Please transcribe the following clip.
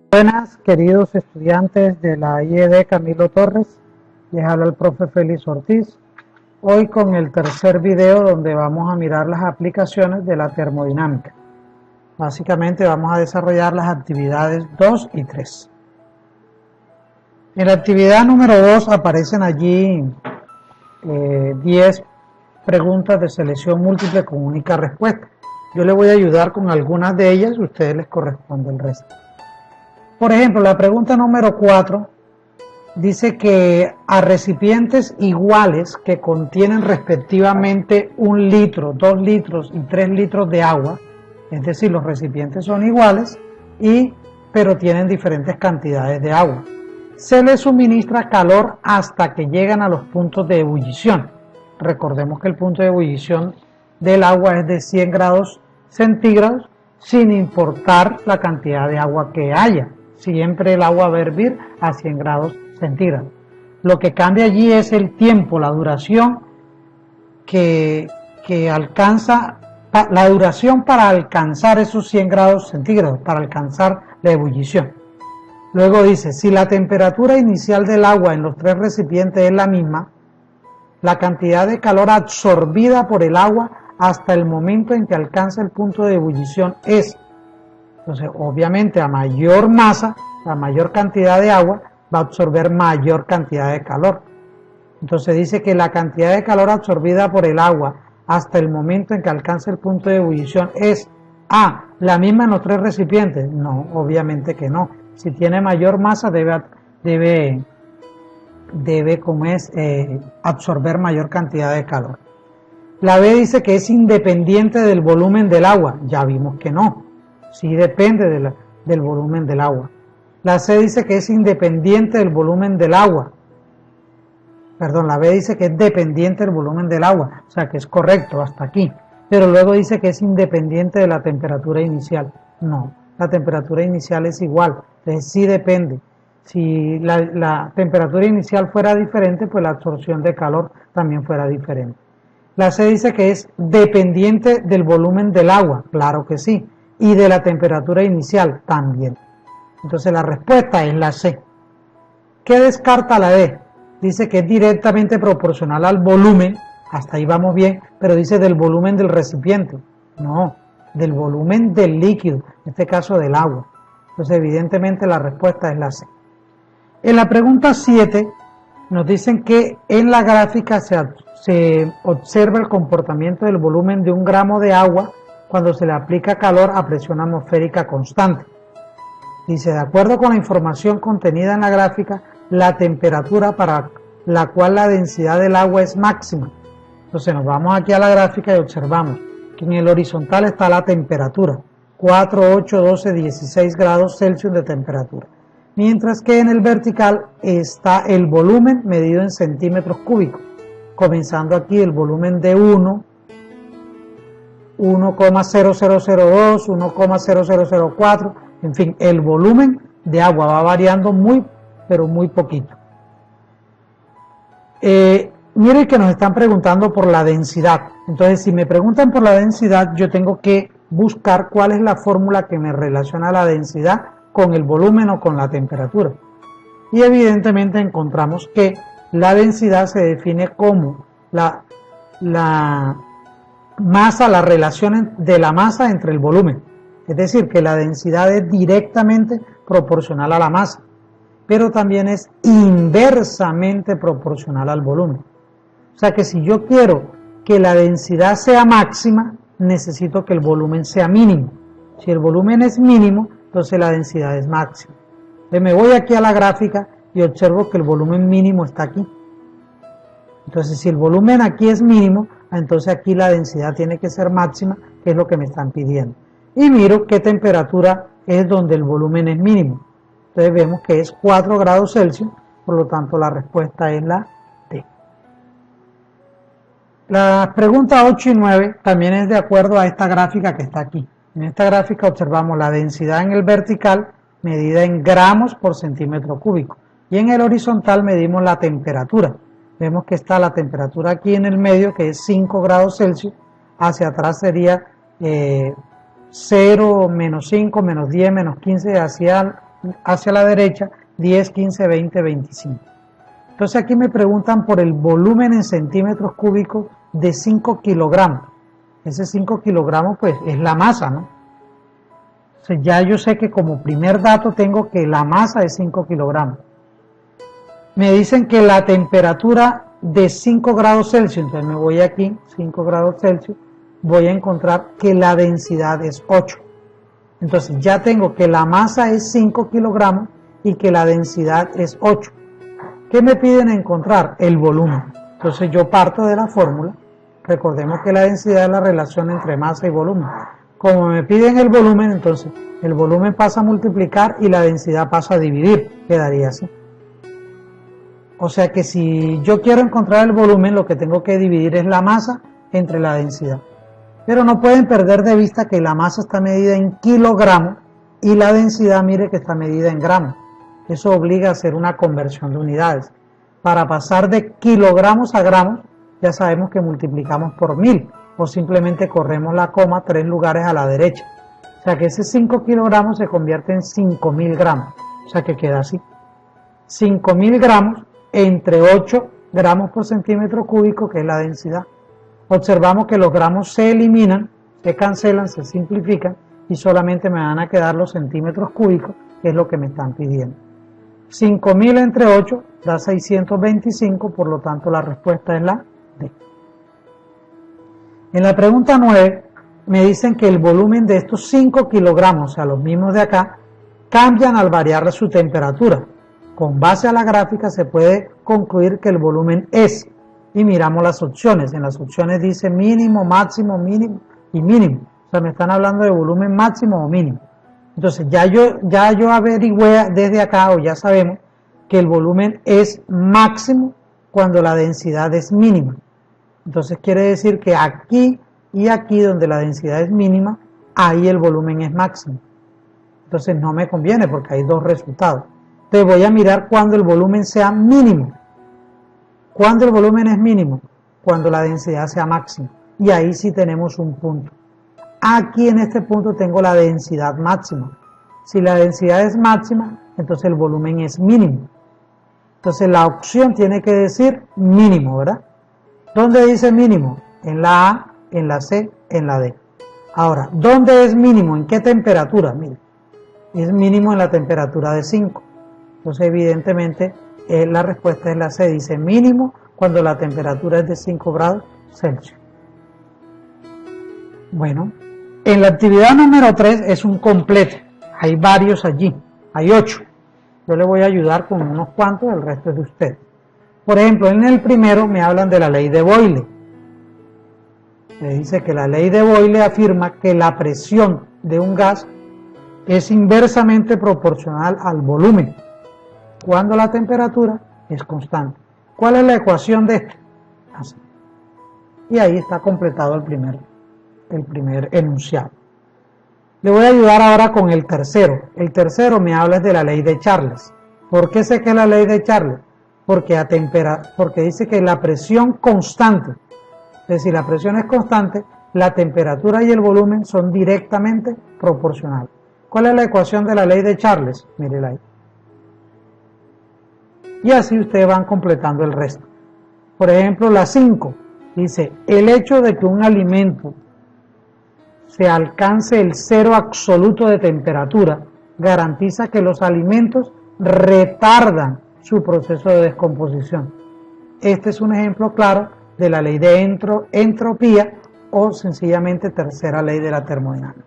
Buenas, queridos estudiantes de la IED Camilo Torres, les habla el profe Félix Ortiz, hoy con el tercer video donde vamos a mirar las aplicaciones de la termodinámica. Básicamente vamos a desarrollar las actividades 2 y 3. En la actividad número 2 aparecen allí 10 preguntas de selección múltiple con única respuesta. Yo les voy a ayudar con algunas de ellas y a ustedes les corresponde el resto. Por ejemplo, la pregunta número 4 dice que a recipientes iguales que contienen respectivamente 1 litro, 2 litros y 3 litros de agua, es decir, los recipientes son iguales, pero tienen diferentes cantidades de agua. Se les suministra calor hasta que llegan a los puntos de ebullición. Recordemos que el punto de ebullición del agua es de 100 grados centígrados, sin importar la cantidad de agua que haya. Siempre el agua va a hervir a 100 grados centígrados. Lo que cambia allí es el tiempo, la duración que alcanza, la duración para alcanzar esos 100 grados centígrados, para alcanzar la ebullición. Luego dice, si la temperatura inicial del agua en los 3 recipientes es la misma, la cantidad de calor absorbida por el agua hasta el momento en que alcanza el punto de ebullición es. Entonces, obviamente, a mayor masa, a mayor cantidad de agua, va a absorber mayor cantidad de calor. Entonces dice que la cantidad de calor absorbida por el agua hasta el momento en que alcanza el punto de ebullición es A, la misma en los 3 recipientes. No, obviamente que no. Si tiene mayor masa, debe absorber mayor cantidad de calor. La B dice que es independiente del volumen del agua. Ya vimos que no. Sí depende del volumen del agua. La C dice que es independiente del volumen del agua. Perdón, la B dice que es dependiente del volumen del agua. O sea que es correcto hasta aquí. Pero luego dice que es independiente de la temperatura inicial. No, la temperatura inicial es igual. Entonces sí depende. Si la temperatura inicial fuera diferente, pues la absorción de calor también fuera diferente. La C dice que es dependiente del volumen del agua. Claro que sí. Y de la temperatura inicial también. Entonces la respuesta es la C. ¿Qué descarta la D? Dice que es directamente proporcional al volumen, hasta ahí vamos bien, pero dice del volumen del recipiente. No, del volumen del líquido, en este caso del agua. Entonces evidentemente la respuesta es la C. En la pregunta 7 nos dicen que en la gráfica se observa el comportamiento del volumen de 1 gramo de agua cuando se le aplica calor a presión atmosférica constante. Dice, de acuerdo con la información contenida en la gráfica, la temperatura para la cual la densidad del agua es máxima. Entonces nos vamos aquí a la gráfica y observamos que en el horizontal está la temperatura, 4, 8, 12, 16 grados Celsius de temperatura. Mientras que en el vertical está el volumen medido en centímetros cúbicos, comenzando aquí el volumen de 1,0002, 1,0004, en fin, el volumen de agua va variando pero muy poquito. Miren que nos están preguntando por la densidad. Entonces, si me preguntan por la densidad, yo tengo que buscar cuál es la fórmula que me relaciona la densidad con el volumen o con la temperatura. Y evidentemente encontramos que la densidad se define como la masa, la relación de la masa entre el volumen. Es decir, que la densidad es directamente proporcional a la masa, pero también es inversamente proporcional al volumen. O sea que si yo quiero que la densidad sea máxima, necesito que el volumen sea mínimo. Si el volumen es mínimo, entonces la densidad es máxima. Entonces me voy aquí a la gráfica y observo que el volumen mínimo está aquí. Entonces si el volumen aquí es mínimo, entonces aquí la densidad tiene que ser máxima, que es lo que me están pidiendo. Y miro qué temperatura es donde el volumen es mínimo. Entonces vemos que es 4 grados Celsius, por lo tanto la respuesta es la D. Las preguntas 8 y 9 también es de acuerdo a esta gráfica que está aquí. En esta gráfica observamos la densidad en el vertical medida en gramos por centímetro cúbico. Y en el horizontal medimos la temperatura. Vemos que está la temperatura aquí en el medio, que es 5 grados Celsius. Hacia atrás sería 0, menos 5, menos 10, menos 15, hacia hacia la derecha 10, 15, 20, 25. Entonces aquí me preguntan por el volumen en centímetros cúbicos de 5 kilogramos. Ese 5 kilogramos pues es la masa, ¿no? Entonces ya yo sé que como primer dato tengo que la masa es 5 kilogramos. Me dicen que la temperatura de 5 grados Celsius, entonces me voy aquí, 5 grados Celsius, voy a encontrar que la densidad es 8. Entonces ya tengo que la masa es 5 kilogramos y que la densidad es 8. ¿Qué me piden encontrar? El volumen. Entonces yo parto de la fórmula. Recordemos que la densidad es la relación entre masa y volumen. Como me piden el volumen, entonces el volumen pasa a multiplicar y la densidad pasa a dividir. Quedaría así. O sea que si yo quiero encontrar el volumen, lo que tengo que dividir es la masa entre la densidad. Pero no pueden perder de vista que la masa está medida en kilogramos y la densidad, mire que está medida en gramos. Eso obliga a hacer una conversión de unidades. Para pasar de kilogramos a gramos, ya sabemos que multiplicamos por 1000 o simplemente corremos la coma 3 lugares a la derecha. O sea que ese 5 kilogramos se convierte en 5000 gramos. O sea que queda así. 5000 gramos entre 8 gramos por centímetro cúbico, que es la densidad. Observamos que los gramos se eliminan, se cancelan, se simplifican y solamente me van a quedar los centímetros cúbicos, que es lo que me están pidiendo. 5000 entre 8 da 625, por lo tanto la respuesta es la D. En la pregunta 9 me dicen que el volumen de estos 5 kilogramos, o sea los mismos de acá, cambian al variar su temperatura. Con base a la gráfica se puede concluir que el volumen es, y miramos las opciones. En las opciones dice mínimo, máximo, mínimo y mínimo. O sea, me están hablando de volumen máximo o mínimo. Entonces ya yo averigüé desde acá, o ya sabemos, que el volumen es máximo cuando la densidad es mínima. Entonces quiere decir que aquí y aquí donde la densidad es mínima, ahí el volumen es máximo. Entonces no me conviene porque hay dos resultados. Entonces voy a mirar cuando el volumen sea mínimo. ¿Cuándo el volumen es mínimo? Cuando la densidad sea máxima. Y ahí sí tenemos un punto. Aquí en este punto tengo la densidad máxima. Si la densidad es máxima, entonces el volumen es mínimo. Entonces la opción tiene que decir mínimo, ¿verdad? ¿Dónde dice mínimo? En la A, en la C, en la D. Ahora, ¿dónde es mínimo? ¿En qué temperatura? Mire, es mínimo en la temperatura de 5. Entonces evidentemente la respuesta es la C, dice mínimo cuando la temperatura es de 5 grados Celsius. Bueno, en la actividad número 3 es un completo, hay varios allí, hay 8. Yo le voy a ayudar con unos cuantos, el resto es de usted. Por ejemplo, en el primero me hablan de la ley de Boyle. Me dice que la ley de Boyle afirma que la presión de un gas es inversamente proporcional al volumen cuando la temperatura es constante. ¿Cuál es la ecuación de esto? Así. Y ahí está completado el primer enunciado. Le voy a ayudar ahora con el tercero. El tercero me habla de la ley de Charles. ¿Por qué sé que es la ley de Charles? Porque dice que la presión constante, es decir, la presión es constante, la temperatura y el volumen son directamente proporcionales. ¿Cuál es la ecuación de la ley de Charles? Mírela ahí. Y así ustedes van completando el resto. Por ejemplo, la 5 dice, el hecho de que un alimento se alcance el cero absoluto de temperatura garantiza que los alimentos retardan su proceso de descomposición. Este es un ejemplo claro de la ley de entropía o sencillamente tercera ley de la termodinámica.